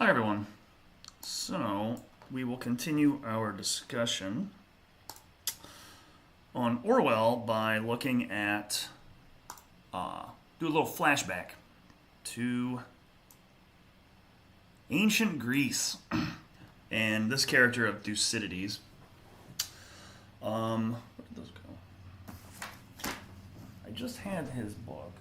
Hi, everyone. So, we will continue our discussion on Orwell by looking at, do a little flashback to ancient Greece and this character of Thucydides. Where did those go? I just had his book.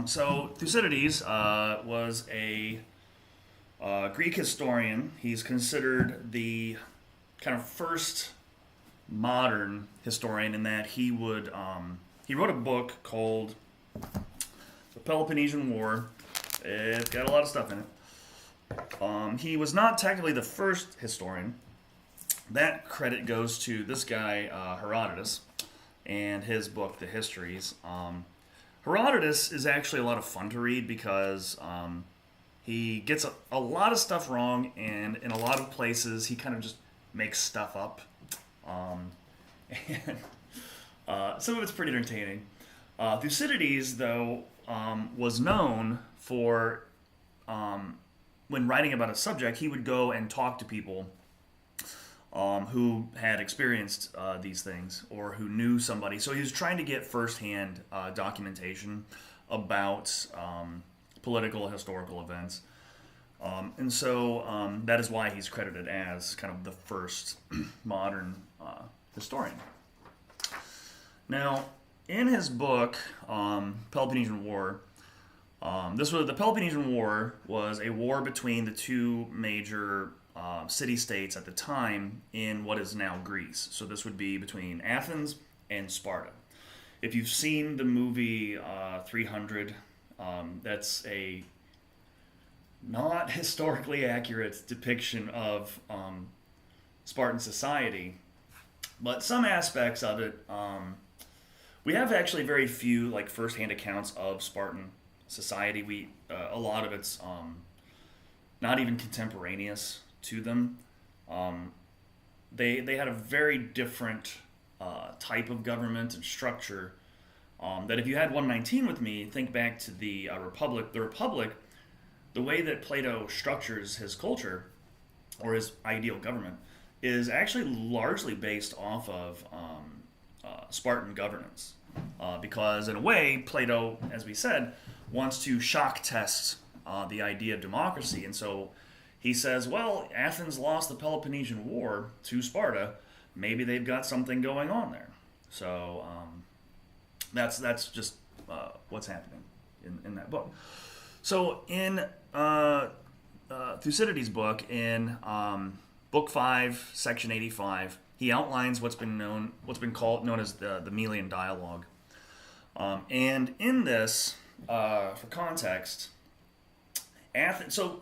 So Thucydides was a Greek historian. He's considered the kind of first modern historian in that he wrote a book called The Peloponnesian War. It's got a lot of stuff in it. He was not technically the first historian. That credit goes to this guy, Herodotus, and his book, The Histories. Herodotus is actually a lot of fun to read because he gets a lot of stuff wrong, and in a lot of places he kind of just makes stuff up. And some of it's pretty entertaining. Thucydides, though, was known for, when writing about a subject, he would go and talk to people who had experienced these things or who knew somebody. So he was trying to get firsthand documentation about political, historical events. And so that is why he's credited as kind of the first modern historian. Now, in his book, Peloponnesian War, the Peloponnesian War was a war between the two major city-states at the time in what is now Greece. So this would be between Athens and Sparta. If you've seen the movie 300, that's a not historically accurate depiction of Spartan society, but some aspects of it, we have actually very few like first-hand accounts of Spartan society. A lot of it's not even contemporaneous to them. They had a very different type of government and structure. That if you had 119 with me, think back to the Republic. The Republic, the way that Plato structures his culture or his ideal government is actually largely based off of Spartan governance. Because in a way, Plato, as we said, wants to shock test the idea of democracy. And so he says, well, Athens lost the Peloponnesian War to Sparta. Maybe they've got something going on there. So that's just what's happening in that book. So in Thucydides' book, in Book 5, Section 85, he outlines what's been known as the Melian Dialogue. And in this, for context, Athens. So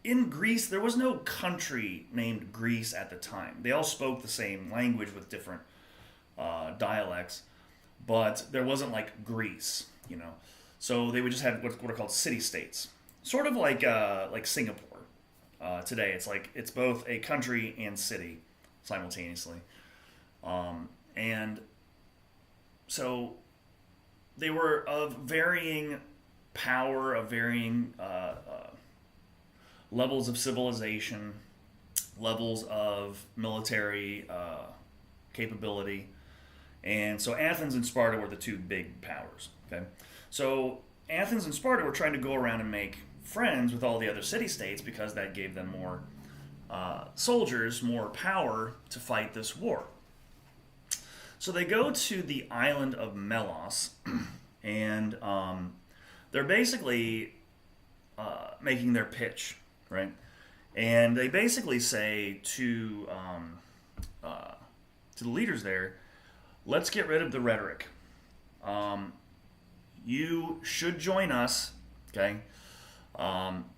in Greece, there was no country named Greece at the time. They all spoke the same language with different dialects, but there wasn't like Greece, So they would just have what are called city-states, sort of like Singapore today. It's both a country and city simultaneously, and so they were of varying power, of varying levels of civilization, levels of military capability. And so Athens and Sparta were the two big powers. Okay, so Athens and Sparta were trying to go around and make friends with all the other city-states because that gave them more soldiers, more power to fight this war. So they go to the island of Melos, and they're basically making their pitch, right? And they basically say to the leaders there, let's get rid of the rhetoric. You should join us, okay?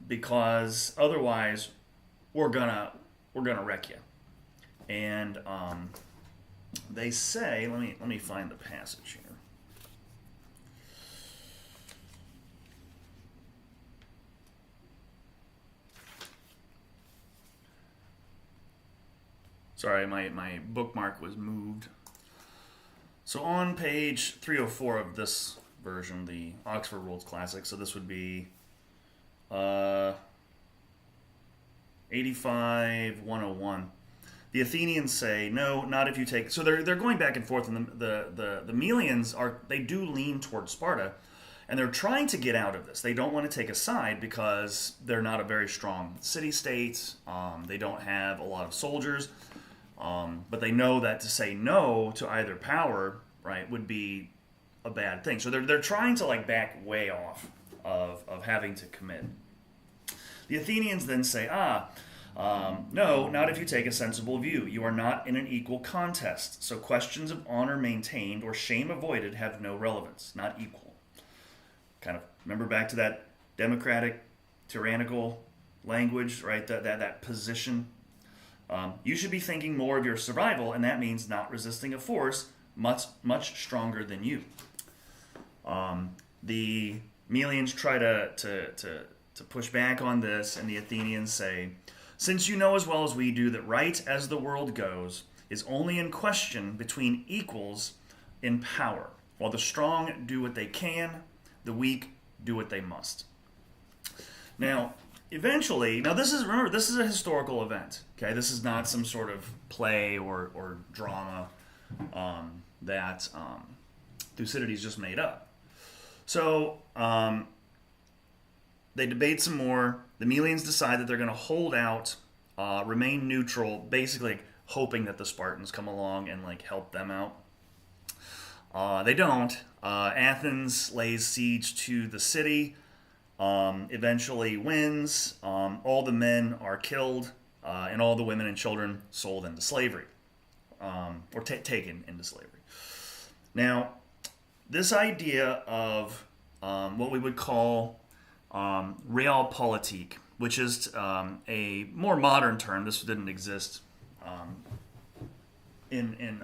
Because otherwise, we're gonna wreck you. And they say, let me find the passage here. Sorry, my bookmark was moved. So on page 304 of this version, the Oxford World's Classic. So this would be 85-101. The Athenians say, no, not if you take... So they're going back and forth, and the Melians they do lean towards Sparta, and they're trying to get out of this. They don't want to take a side because they're not a very strong city-state. They don't have a lot of soldiers, but they know that to say no to either power, right, would be a bad thing. So they're trying to like back way off of having to commit. The Athenians then say, no, not if you take a sensible view. You are not in an equal contest, so questions of honor maintained or shame avoided have no relevance. Not equal. Kind of remember back to that democratic, tyrannical language, right? That position. You should be thinking more of your survival, and that means not resisting a force much stronger than you. The Melians try to push back on this, and the Athenians say, since you know as well as we do that right as the world goes is only in question between equals in power, while the strong do what they can, the weak do what they must. Now, eventually, remember, this is a historical event. Okay, this is not some sort of play or drama that Thucydides just made up. So they debate some more. The Melians decide that they're going to hold out, remain neutral, basically hoping that the Spartans come along and like help them out. They don't. Athens lays siege to the city, eventually wins. All the men are killed, and all the women and children sold into slavery, or taken into slavery. Now, this idea of what we would call realpolitik, which is a more modern term. This didn't exist in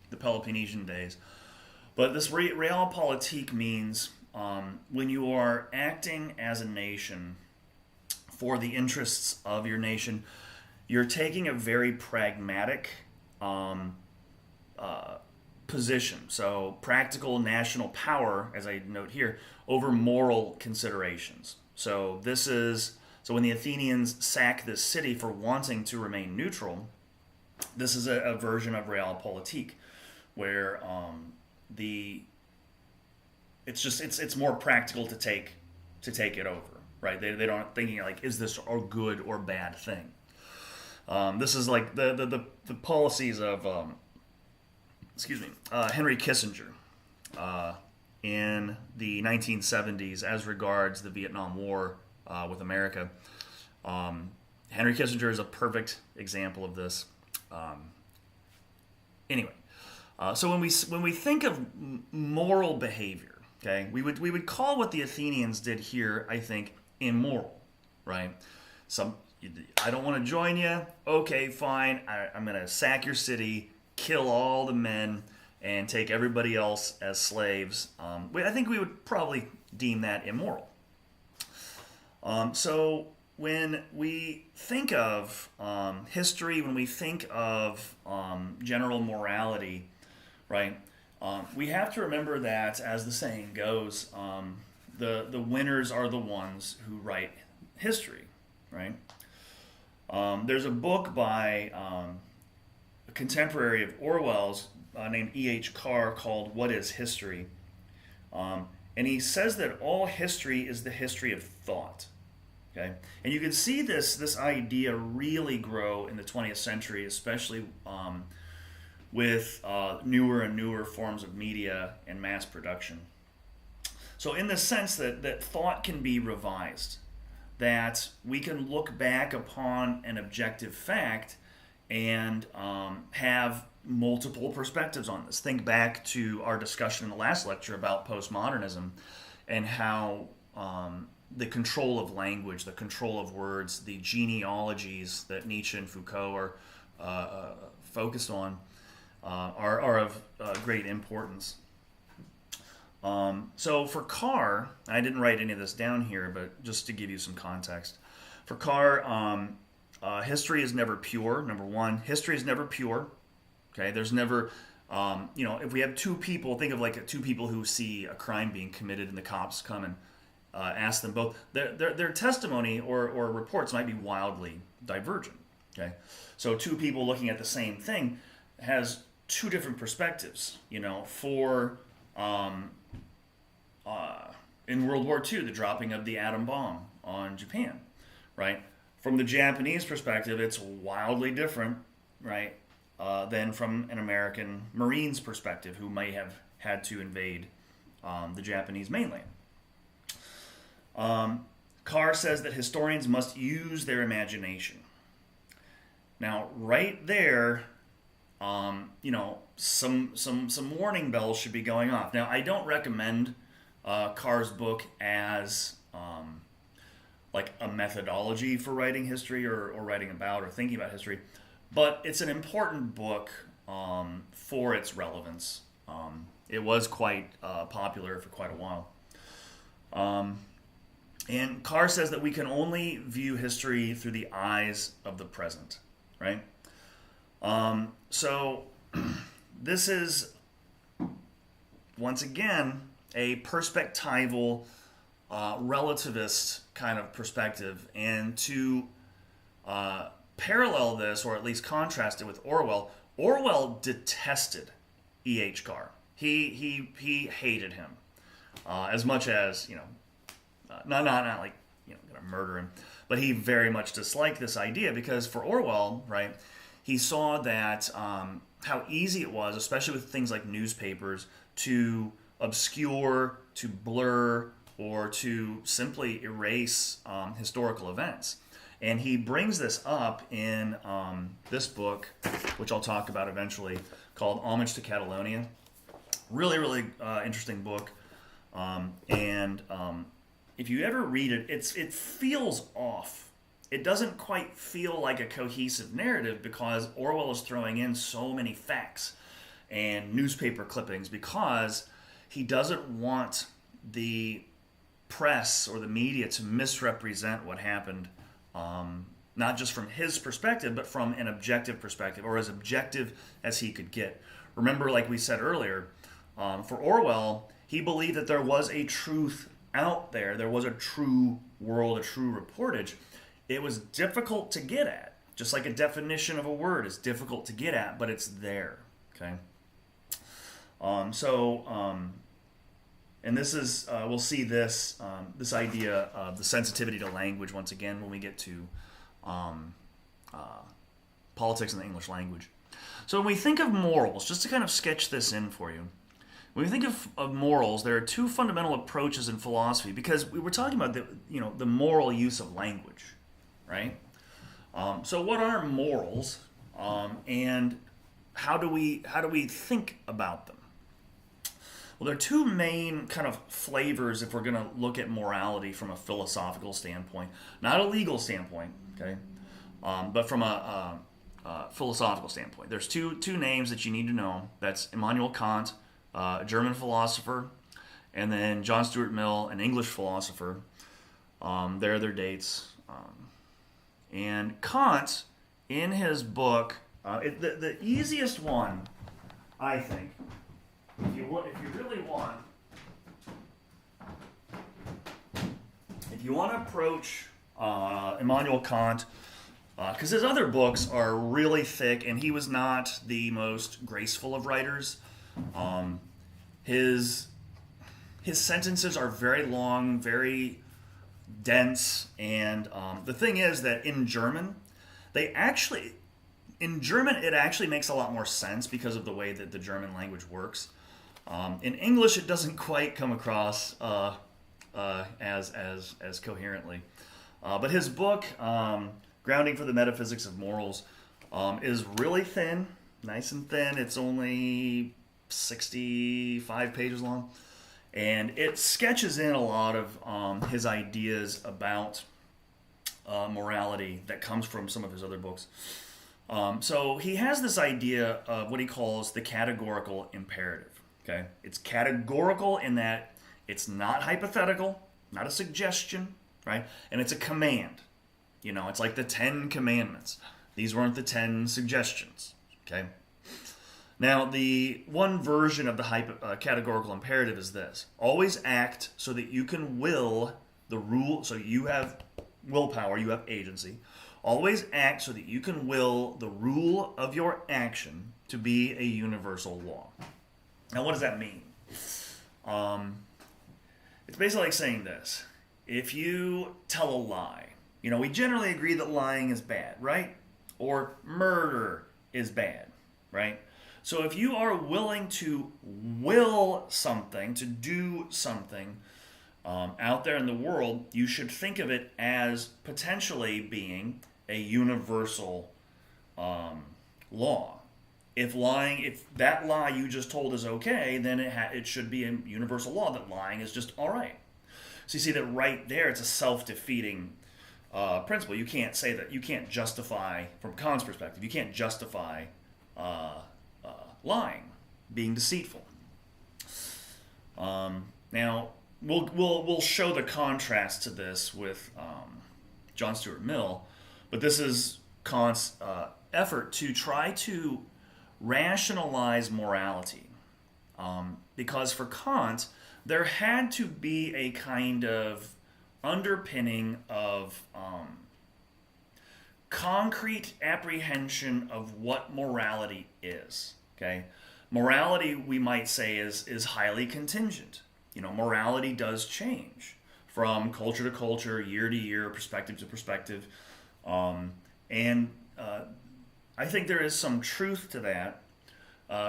the Peloponnesian days. But this realpolitik means when you are acting as a nation for the interests of your nation, you're taking a very pragmatic position. So practical national power, as I note here, over moral considerations. So when the Athenians sack this city for wanting to remain neutral, this is a version of realpolitik, where it's more practical to take it over, right? They don't thinking like, is this a good or bad thing? This is like the policies of Henry Kissinger in the 1970s as regards the Vietnam War with America. Henry Kissinger is a perfect example of this. Anyway, so when we think of moral behavior, okay, we would call what the Athenians did here, I think, immoral, right? I don't want to join you. Okay, fine. I'm going to sack your city, kill all the men, and take everybody else as slaves. I think we would probably deem that immoral. So when we think of history, when we think of general morality, right, we have to remember that, as the saying goes, the winners are the ones who write history, right? There's a book by a contemporary of Orwell's named E.H. Carr called What is History? And he says that all history is the history of thought. Okay? And you can see this idea really grow in the 20th century, especially with newer and newer forms of media and mass production. So in the sense that thought can be revised, that we can look back upon an objective fact and have multiple perspectives on this. Think back to our discussion in the last lecture about postmodernism and how the control of language, the control of words, the genealogies that Nietzsche and Foucault are focused on are of great importance. So for Carr, I didn't write any of this down here, but just to give you some context. For Carr, history is never pure. Number one, history is never pure. Okay, there's never If we have two people, think of like two people who see a crime being committed and the cops come and ask them both. Their testimony or reports might be wildly divergent. Okay, so two people looking at the same thing has two different perspectives. In World War II, the dropping of the atom bomb on Japan, right? From the Japanese perspective, it's wildly different, right, than from an American Marine's perspective, who may have had to invade the Japanese mainland. Carr says that historians must use their imagination. Now, right there, some warning bells should be going off. Now, I don't recommend Carr's book as like a methodology for writing history or writing about or thinking about history, but it's an important book for its relevance. It was quite popular for quite a while. And Carr says that we can only view history through the eyes of the present, right? So this is, once again, a perspectival, relativist kind of perspective. And to parallel this, or at least contrast it with Orwell, Orwell detested E.H. Carr. He hated him as much as, not like, gonna murder him, but he very much disliked this idea because for Orwell, right, he saw that how easy it was, especially with things like newspapers, to obscure, to blur, or to simply erase historical events. And he brings this up in this book, which I'll talk about eventually, called Homage to Catalonia. Really, really interesting book. If you ever read it, it feels off. It doesn't quite feel like a cohesive narrative because Orwell is throwing in so many facts and newspaper clippings because he doesn't want the press or the media to misrepresent what happened, not just from his perspective, but from an objective perspective, or as objective as he could get. Remember, like we said earlier, for Orwell, he believed that there was a truth out there. There was a true world, a true reportage. It was difficult to get at, just like a definition of a word is difficult to get at, but it's there. Okay. And this is we'll see this idea of the sensitivity to language once again when we get to politics and the English language. So when we think of morals, just to kind of sketch this in for you, when we think of morals, there are two fundamental approaches in philosophy because we were talking about the moral use of language, right? So what are morals, and how do we think about them? Well, there are two main kind of flavors if we're going to look at morality from a philosophical standpoint, not a legal standpoint, okay, but from a philosophical standpoint. There's two names that you need to know. That's Immanuel Kant, a German philosopher, and then John Stuart Mill, an English philosopher. There are their dates. And Kant, in his book, the easiest one, I think, if you really want, if you want to approach Immanuel Kant, because his other books are really thick, and he was not the most graceful of writers. His sentences are very long, very dense, and the thing is that in German, it actually makes a lot more sense because of the way that the German language works. In English, it doesn't quite come across as coherently. But his book, Grounding for the Metaphysics of Morals, is really thin, nice and thin. It's only 65 pages long. And it sketches in a lot of his ideas about morality that comes from some of his other books. So he has this idea of what he calls the categorical imperative. Okay, it's categorical in that it's not hypothetical, not a suggestion, right? And it's a command. It's like the 10 commandments. These weren't the 10 suggestions. Okay, Now, the one version of the categorical imperative is this: always act so that you can will the rule, so you have willpower, you have agency. Always act so that you can will the rule of your action to be a universal law. Now, what does that mean? It's basically like saying this: if you tell a lie, we generally agree that lying is bad, right? Or murder is bad, right? So if you are willing to will something, to do something out there in the world, you should think of it as potentially being a universal law. If that lie you just told is okay, then it should be a universal law that lying is just all right. So you see that right there, it's a self-defeating principle. You can't say that. You can't justify, from Kant's perspective, you can't justify lying, being deceitful. Now, we'll show the contrast to this with John Stuart Mill, but this is Kant's effort to try to rationalize morality, because for Kant there had to be a kind of underpinning of concrete apprehension of what morality is. Okay, morality, we might say, is highly contingent. Morality does change from culture to culture, year to year, perspective to perspective, and I think there is some truth to that.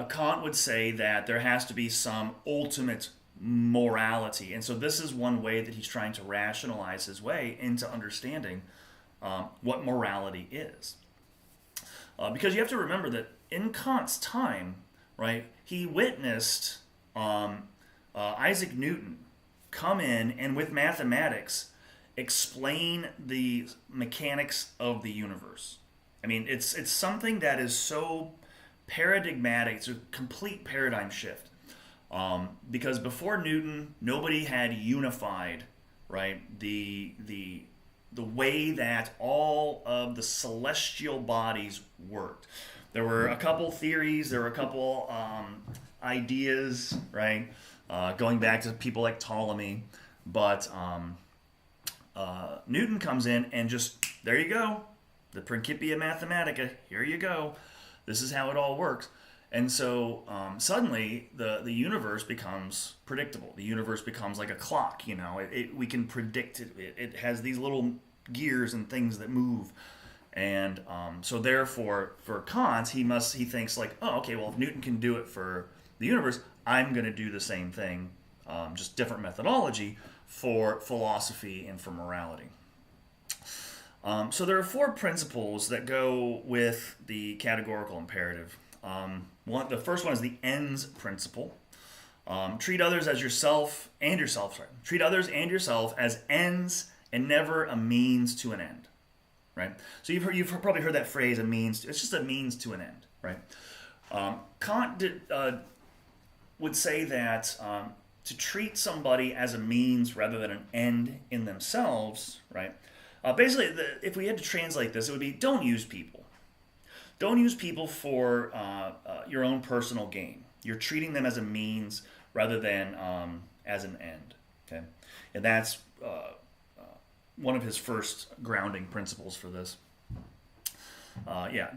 Kant would say that there has to be some ultimate morality, and so this is one way that he's trying to rationalize his way into understanding what morality is. Because you have to remember that in Kant's time, right, he witnessed Isaac Newton come in and with mathematics explain the mechanics of the universe. I mean, it's something that is so paradigmatic. It's a complete paradigm shift. Because before Newton, nobody had unified, right, the way that all of the celestial bodies worked. There were a couple theories, there were a couple ideas, right, going back to people like Ptolemy, but Newton comes in and just, there you go, the Principia Mathematica, here you go, this is how it all works. And so suddenly the universe becomes predictable. The universe becomes like a clock, we can predict it. It has these little gears and things that move. And so therefore, for Kant, he thinks like, oh, okay, well, if Newton can do it for the universe, I'm going to do the same thing, just different methodology for philosophy and for morality. So there are four principles that go with the categorical imperative. The first one is the ends principle. Treat others as yourself and yourself. Sorry, treat others and yourself as ends and never a means to an end. Right. So you've probably heard that phrase, it's just a means to an end. Right. Kant would say that to treat somebody as a means rather than an end in themselves. Right. Basically, if we had to translate this, it would be don't use people. Don't use people for your own personal gain. You're treating them as a means rather than as an end. Okay, and that's one of his first grounding principles for this.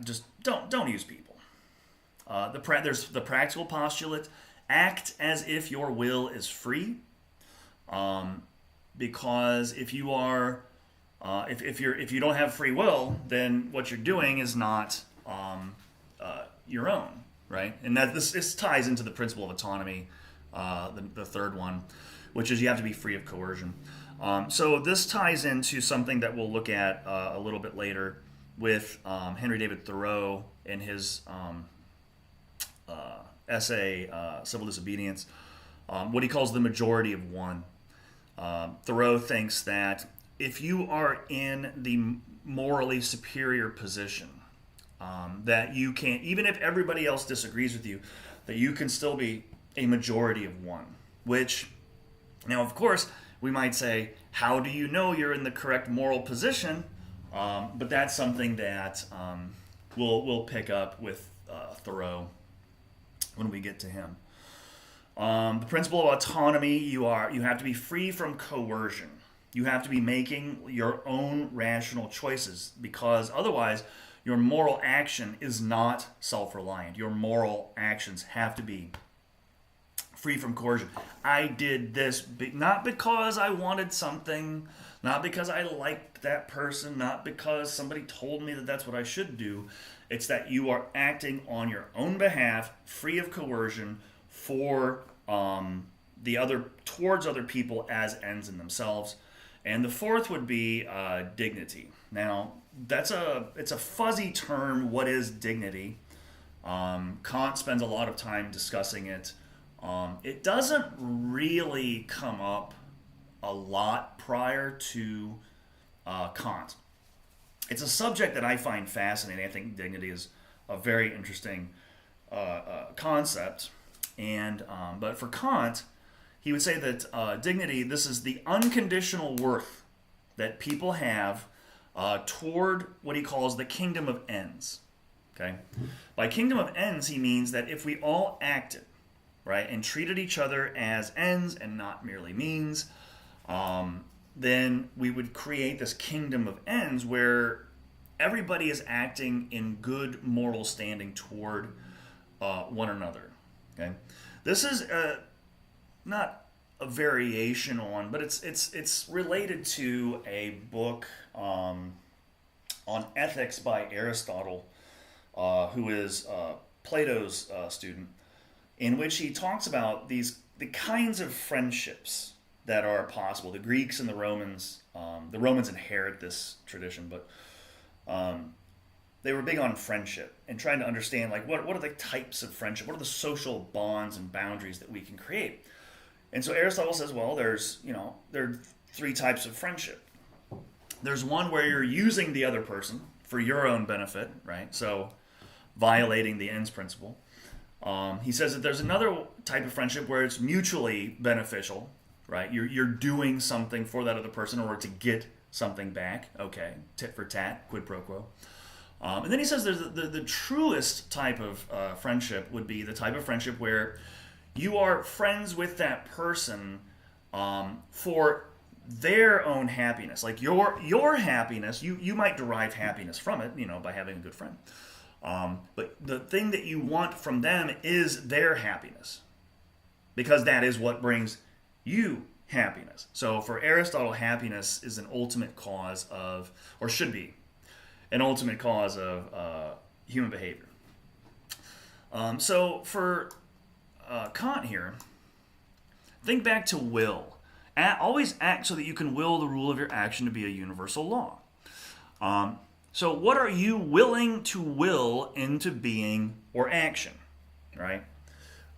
Just don't use people. There's the practical postulate: act as if your will is free. Because if you are, if you don't have free will, then what you're doing is not your own, right? And that this ties into the principle of autonomy, the third one, which is you have to be free of coercion. So this ties into something that we'll look at a little bit later with Henry David Thoreau in his essay, Civil Disobedience, what he calls the majority of one. Thoreau thinks that if you are in the morally superior position, that you can't, even if everybody else disagrees with you, that you can still be a majority of one. Which, now of course, we might say, how do you know you're in the correct moral position? But that's something that we'll pick up with Thoreau when we get to him. The principle of autonomy, you have to be free from coercion. You have to be making your own rational choices, because otherwise your moral action is not self-reliant. Your moral actions have to be free from coercion. I did this not because I wanted something, not because I liked that person, not because somebody told me that that's what I should do. It's that you are acting on your own behalf, free of coercion, for towards other people as ends in themselves. And the fourth would be dignity. Now, it's a fuzzy term. What is dignity? Kant spends a lot of time discussing it. It doesn't really come up a lot prior to Kant. It's a subject that I find fascinating. I think dignity is a very interesting concept. And but for Kant, he would say that dignity, this is the unconditional worth that people have toward what he calls the kingdom of ends. Okay? By kingdom of ends, he means that if we all acted, right, and treated each other as ends and not merely means, then we would create this kingdom of ends where everybody is acting in good moral standing toward one another. Okay, this is not a variation on, but it's related to a book on ethics by Aristotle, who is Plato's student, in which he talks about the kinds of friendships that are possible. The Greeks and the Romans inherit this tradition, but they were big on friendship and trying to understand, like, what are the types of friendship? What are the social bonds and boundaries that we can create? And so Aristotle says, well, there are three types of friendship. There's one where you're using the other person for your own benefit, right? So violating the ends principle. He says that there's another type of friendship where it's mutually beneficial, right? You're doing something for that other person in order to get something back. Okay, tit for tat, quid pro quo. And then he says there's the truest type of friendship would be the type of friendship where you are friends with that person for their own happiness. Like your happiness, you might derive happiness from it, by having a good friend. But the thing that you want from them is their happiness, because that is what brings you happiness. So for Aristotle, happiness is an ultimate cause of, or should be, an ultimate cause of human behavior. So for Kant here, think back to will. Always act so that you can will the rule of your action to be a universal law. So what are you willing to will into being or action, right?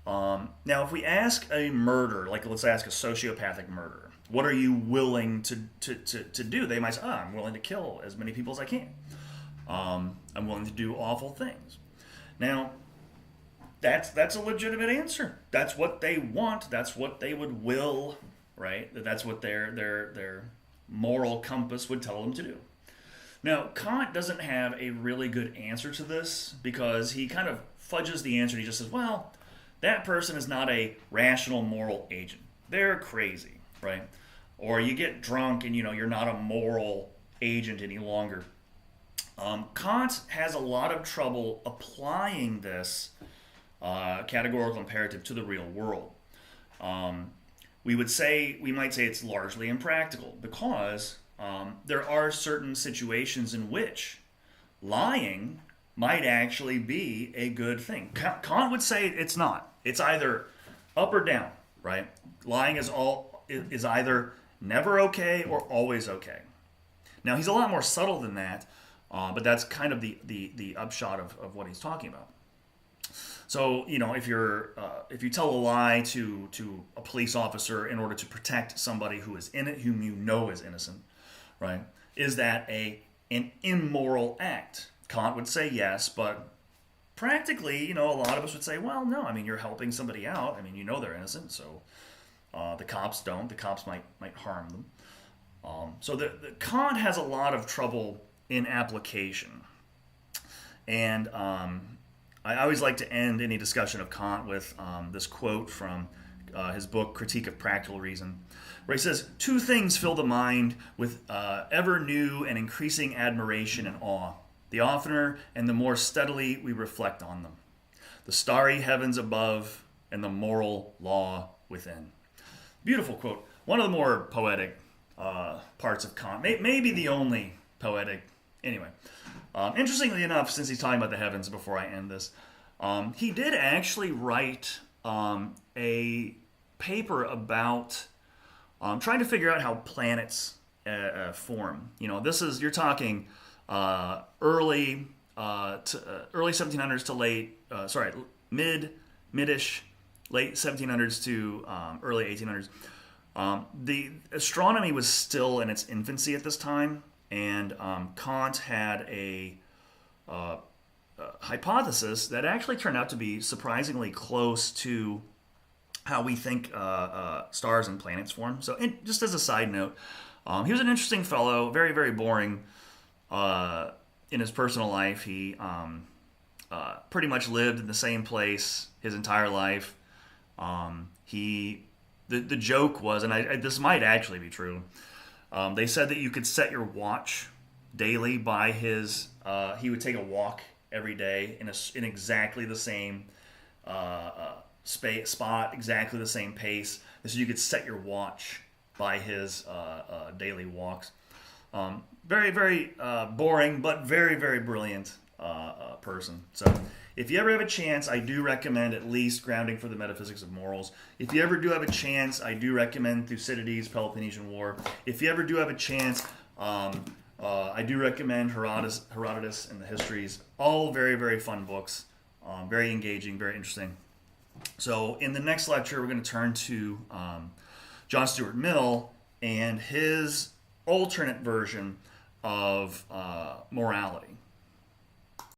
Now, if we ask a murderer, like let's ask a sociopathic murderer, what are you willing to do? They might say, I'm willing to kill as many people as I can. I'm willing to do awful things. Now, that's a legitimate answer. That's what they want. That's what they would will, right? That's what their moral compass would tell them to do. Now, Kant doesn't have a really good answer to this because he kind of fudges the answer. He just says, well, that person is not a rational moral agent. They're crazy, right? Or you get drunk and, you're not a moral agent any longer. Kant has a lot of trouble applying this categorical imperative to the real world. We might say it's largely impractical because there are certain situations in which lying might actually be a good thing. Kant would say it's not. It's either up or down, right? Lying is either never okay or always okay. Now, he's a lot more subtle than that, but that's kind of the upshot of what he's talking about. So, if you tell a lie to a police officer in order to protect somebody whom you know is innocent, right? Is that an immoral act? Kant would say yes, but practically, a lot of us would say, well, no. You're helping somebody out. They're innocent, so the cops don't. The cops might harm them. So the Kant has a lot of trouble in application, and I always like to end any discussion of Kant with this quote from his book Critique of Practical Reason, where he says, "Two things fill the mind with ever new and increasing admiration and awe, the oftener and the more steadily we reflect on them: the starry heavens above and the moral law within." Beautiful quote. One of the more poetic parts of Kant, maybe the only poetic. Anyway, interestingly enough, since he's talking about the heavens, before I end this, he did actually write a paper about trying to figure out how planets form. You're talking early 1700s to midish, late 1700s to early 1800s. The astronomy was still in its infancy at this time, and Kant had a hypothesis that actually turned out to be surprisingly close to how we think stars and planets form. So, just as a side note, he was an interesting fellow, very, very boring in his personal life. He pretty much lived in the same place his entire life. The joke was, and this might actually be true, they said that you could set your watch daily by his. He would take a walk every day in exactly the same spot, exactly the same pace. So you could set your watch by his daily walks. Very, very boring, but very, very brilliant person. So if you ever have a chance, I do recommend at least Grounding for the Metaphysics of Morals. If you ever do have a chance, I do recommend Thucydides, Peloponnesian War. If you ever do have a chance, I do recommend Herodotus and the Histories. All very, very fun books. Very engaging, very interesting. So in the next lecture, we're going to turn to John Stuart Mill and his alternate version of morality.